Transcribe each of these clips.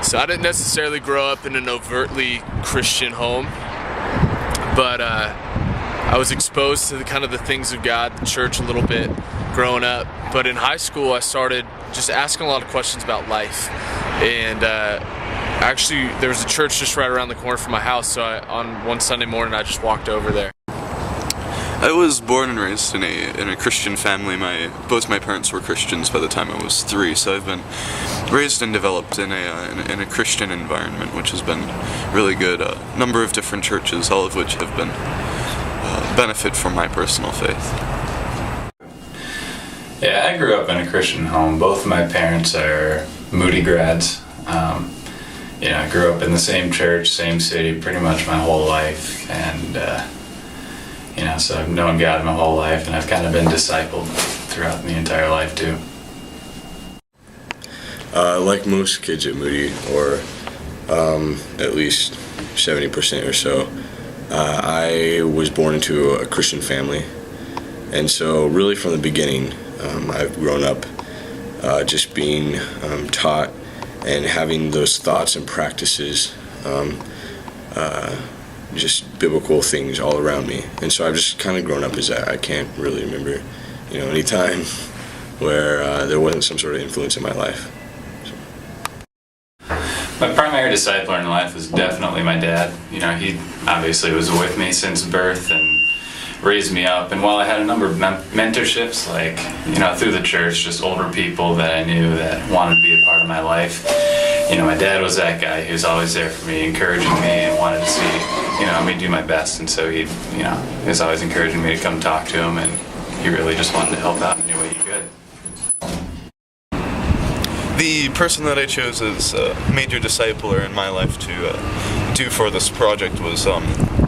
So I didn't necessarily grow up in an overtly Christian home, but I was exposed to the things of God, the church a little bit growing up. But in high school, I started just asking a lot of questions about life. And actually, there was a church just right around the corner from my house, so on one Sunday morning, I just walked over there. I was born and raised in a Christian family. Both my parents were Christians by the time I was 3, so I've been raised and developed in a Christian environment, which has been really good. A number of different churches, all of which have been benefit from my personal faith. Yeah, I grew up in a Christian home. Both of my parents are Moody grads. I grew up in the same church, same city, pretty much my whole life, and so I've known God my whole life, and I've kind of been discipled throughout the entire life too. Like most kids at Moody, or at least 70% or so, I was born into a Christian family, and so really from the beginning, I've grown up just being taught and having those thoughts and practices, just biblical things all around me. And so I've just kind of grown up as that. I can't really remember, any time where there wasn't some sort of influence in my life. My primary discipler in life was definitely my dad. He obviously was with me since birth and raised me up. And while I had a number of mentorships, through the church, just older people that I knew that wanted to be a part of my life, my dad was that guy who was always there for me, encouraging me and wanted to see, me do my best. And so he was always encouraging me to come talk to him, and he really just wanted to help out in any way he could. The person that I chose as a major discipler in my life to do for this project was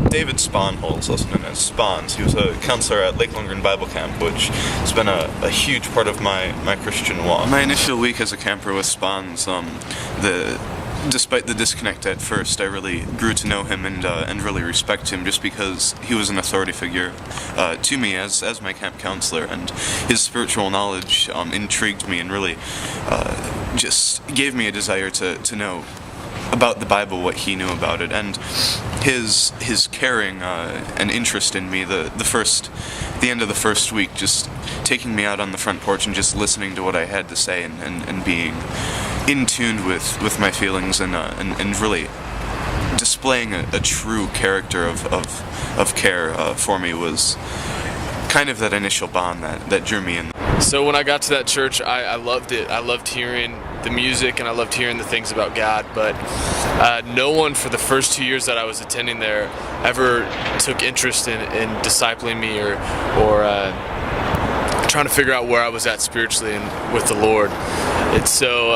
David Sponholz, also known as Spons. He was a counselor at Lake Lundgren Bible Camp, which has been a huge part of my Christian walk. My initial week as a camper with Spons, despite the disconnect at first, I really grew to know him and really respect him, just because he was an authority figure to me as my camp counselor, and his spiritual knowledge intrigued me and really just gave me a desire to know about the Bible, what he knew about it, and his caring and interest in me. The end of the first week, just taking me out on the front porch and just listening to what I had to say and being in tune with my feelings and really displaying a true character of care for me was kind of that initial bond that drew me in. So when I got to that church, I loved it. I loved hearing the music and I loved hearing the things about God, but no one for the first 2 years that I was attending there ever took interest in discipling me or trying to figure out where I was at spiritually and with the Lord. And so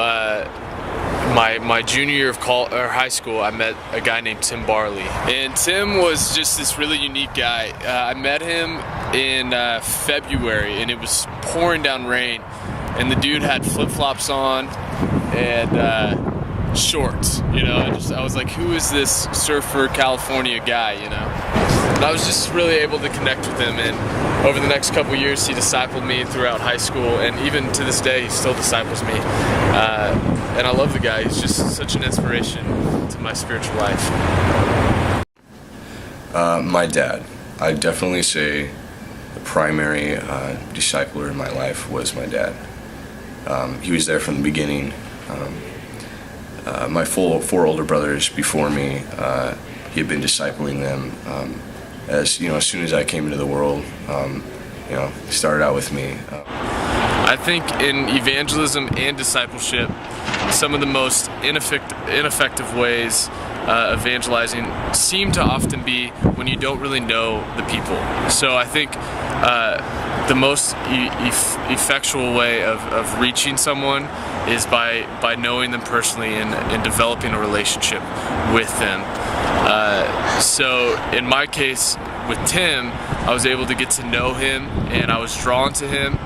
my junior year of high school, I met a guy named Tim Barley. And Tim was just this really unique guy. I met him in February, and it was pouring down rain. And the dude had flip-flops on and shorts, I was like, who is this surfer California guy, And I was just really able to connect with him, and over the next couple years, he discipled me throughout high school, and even to this day, he still disciples me. And I love the guy. He's just such an inspiration to my spiritual life. My dad. I'd definitely say the primary discipler in my life was my dad. He was there from the beginning. My 4 older brothers before me, he had been discipling them. As soon as I came into the world, he started out with me. I think in evangelism and discipleship, some of the most ineffective ways evangelizing seem to often be when you don't really know the people. So I think the most effectual way of reaching someone is by knowing them personally and developing a relationship with them. So in my case with Tim, I was able to get to know him, and I was drawn to him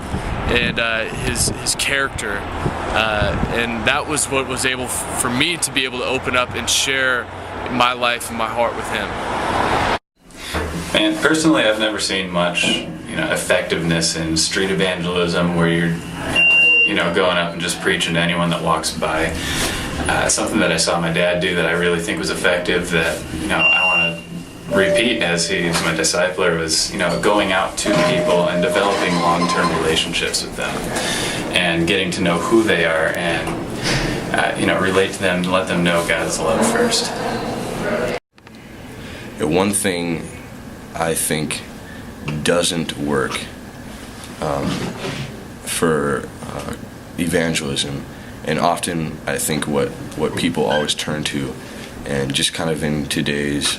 and his character, and that was what was able for me to be able to open up and share my life and my heart with him. And personally, I've never seen much effectiveness in street evangelism where going up and just preaching to anyone that walks by. Something that I saw my dad do that I really think was effective that, I want to repeat as he's my discipler was, going out to people and developing long-term relationships with them and getting to know who they are and, relate to them and let them know God's love first. One thing I think doesn't work for evangelism, and often I think what people always turn to, and just kind of in today's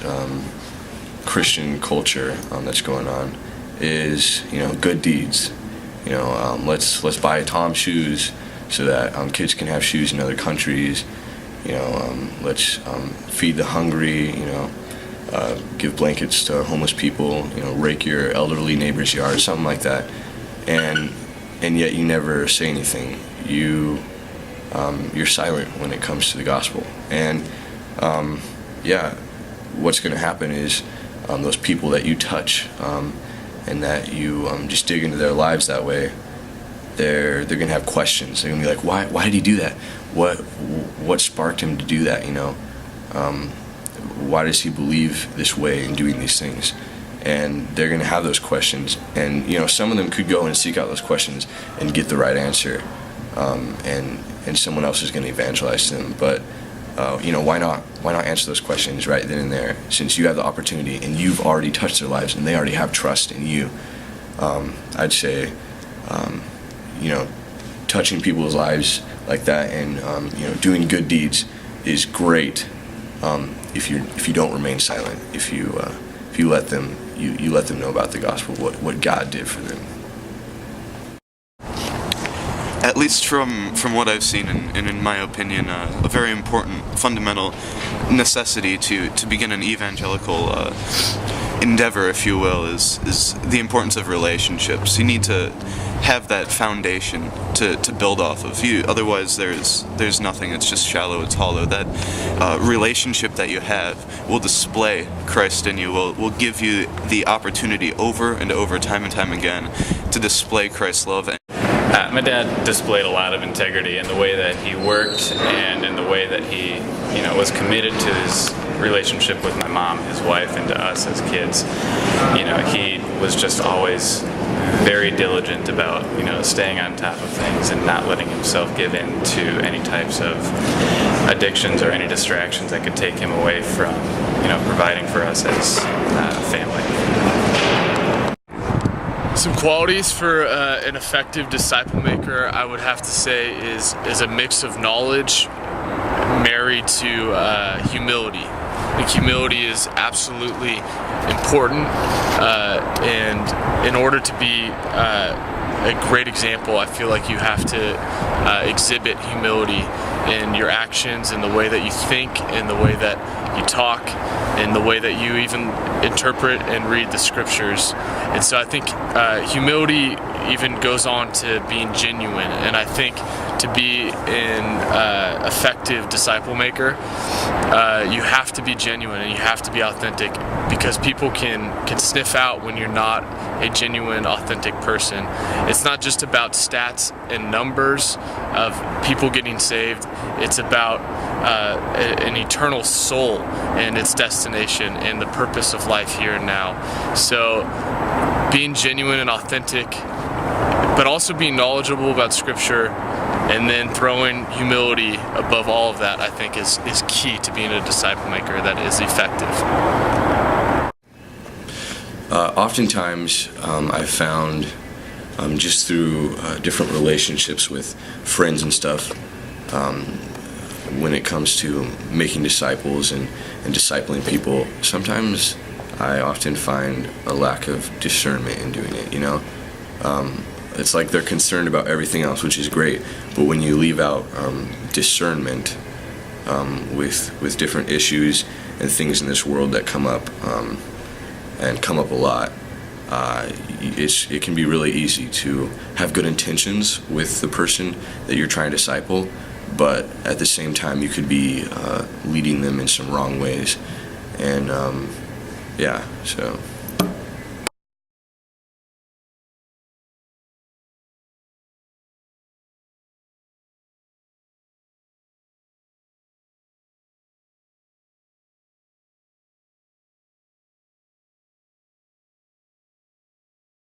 Christian culture that's going on, is good deeds. Let's buy Tom shoes so that kids can have shoes in other countries. Let's feed the hungry. Give blankets to homeless people. Rake your elderly neighbor's yard, something like that. And yet you never say anything. You're silent when it comes to the gospel. And what's going to happen is those people that you touch and that you just dig into their lives that way, they're going to have questions. They're going to be like, why did he do that? What sparked him to do that? Why does he believe this way in doing these things? And they're going to have those questions, and some of them could go and seek out those questions and get the right answer, and someone else is going to evangelize to them. But why not answer those questions right then and there, since you have the opportunity and you've already touched their lives and they already have trust in you. I'd say touching people's lives like that and doing good deeds is great if you don't remain silent, if you let them know about the gospel, what God did for them. At least from what I've seen, and in my opinion, a very important fundamental necessity to begin an evangelical endeavor, if you will, is the importance of relationships. You need to have that foundation to build off of. Otherwise, there's nothing. It's just shallow. It's hollow. That relationship that you have will display Christ in you. Will give you the opportunity over and over, time and time again, to display Christ's love. My dad displayed a lot of integrity in the way that he worked and in the way that he, was committed to his relationship with my mom, his wife, and to us as kids. He was just always very diligent about, staying on top of things and not letting himself give in to any types of addictions or any distractions that could take him away from, providing for us as family. Some qualities for an effective disciple maker, I would have to say, is a mix of knowledge married to humility. I think humility is absolutely important, and in order to be a great example, I feel like you have to exhibit humility in your actions, in the way that you think, in the way that you talk, in the way that you even interpret and read the scriptures. And so I think humility even goes on to being genuine. And I think to be an effective disciple maker, you have to be genuine and you have to be authentic, because people can sniff out when you're not a genuine, authentic person. It's not just about stats and numbers of people getting saved. It's about an eternal soul and its destination and the purpose of life here and now. So being genuine and authentic, but also being knowledgeable about Scripture, and then throwing humility above all of that, I think is key to being a disciple maker that is effective. Oftentimes, I've found just through different relationships with friends and stuff, when it comes to making disciples and discipling people, sometimes I often find a lack of discernment in doing it, It's like they're concerned about everything else, which is great, but when you leave out discernment with different issues and things in this world that come up, and come up a lot, it can be really easy to have good intentions with the person that you're trying to disciple, but at the same time you could be leading them in some wrong ways. And so